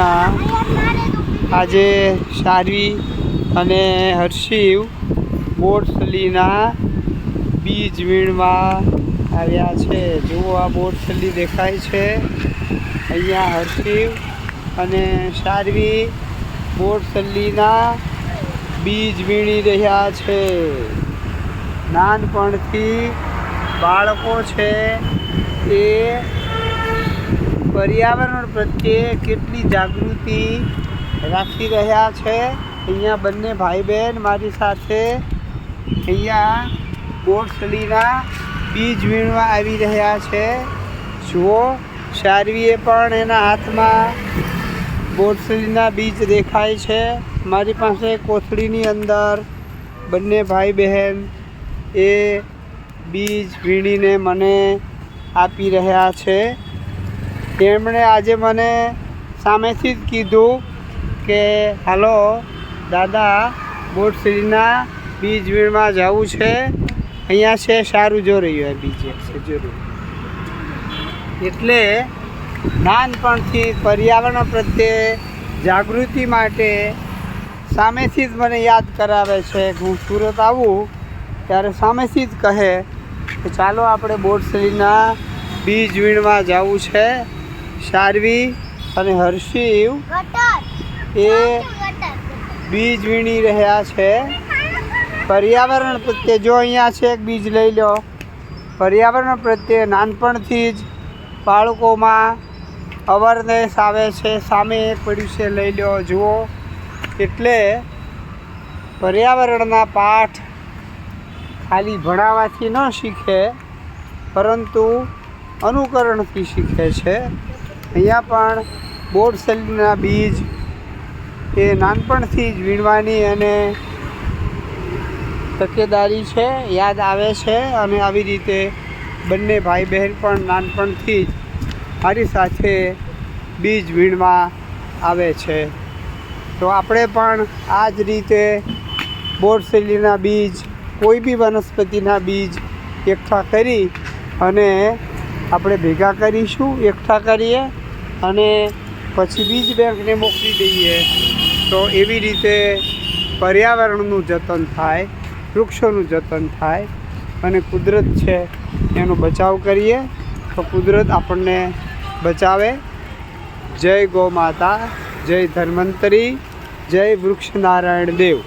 આજે શારવી અને હર્ષિવ બોરસલીના બીજ વીણવા આવ્યા છે। જુઓ આ બોરસલી દેખાય છે। અહીંયા હર્ષિવ અને શારવી બોરસલીના બીજ વીણી રહ્યા છે। નાનપણથી બાળકો છે એ पर्यावरण प्रत्ये કેટલી જાગૃતિ રાખી રહ્યા છે। અહીંયા બંને ભાઈ બહેન મારી સાથે અહીંયા બોરસલીના બીજ વીણવા આવી રહ્યા છે। જુઓ શારવીએ પણ એના હાથમાં બોરસલીના બીજ દેખાય છે। મારી પાસે કોથળીની અંદર બંને ભાઈ બહેન એ બીજ વીણીને મને આપી રહ્યા છે। તેમણે આજે મને સામેથી જ કીધું કે હાલો દાદા બોરસલીના બીજ વીણવા જવું છે। અહીંયા છે સારું જો રહ્યું બીજ છે જરૂર। એટલે નાનપણથી પર્યાવરણ પ્રત્યે જાગૃતિ માટે સામેથી જ મને યાદ કરાવે છે। હું સુરત આવું ત્યારે સામેથી જ કહે કે ચાલો આપણે બોરસલીના બીજ વીણવા જવું છે। શારવી અને હર્ષિવ એ બીજ વીણી રહ્યા છે। પર્યાવરણ પ્રત્યે જો અહીંયા છે એક બીજ લઈ લો। પર્યાવરણ પ્રત્યે નાનપણથી જ બાળકોમાં અવેરનેસ આવે છે। સામે એક પડ્યું છે લઈ લો જુઓ। એટલે પર્યાવરણના પાઠ ખાલી ભણાવવાથી ન શીખે પરંતુ અનુકરણથી શીખે છે। અહીંયા પણ બોરસલીના બીજ એ નાનપણથી જ વીણવાની અને તકેદારી છે યાદ આવે છે। અને આવી રીતે બંને ભાઈ બહેન પણ નાનપણથી જ મારી સાથે બીજ વીણવા આવે છે। તો આપણે પણ આ જ રીતે બોરસલીના બીજ કોઈ બી વનસ્પતિના બીજ એકઠા કરી અને આપણે ભેગા કરીશું। એકઠા કરીએ અને પછી બીજ બેંકને મોકલી દઈએ તો એવી રીતે પર્યાવરણનું જતન થાય, વૃક્ષોનું જતન થાય અને કુદરત છે એનો બચાવ કરીએ તો કુદરત આપણને બચાવે। જય ગૌ માતા, જય ધન્વંતરી, જય વૃક્ષ નારાયણ દેવ।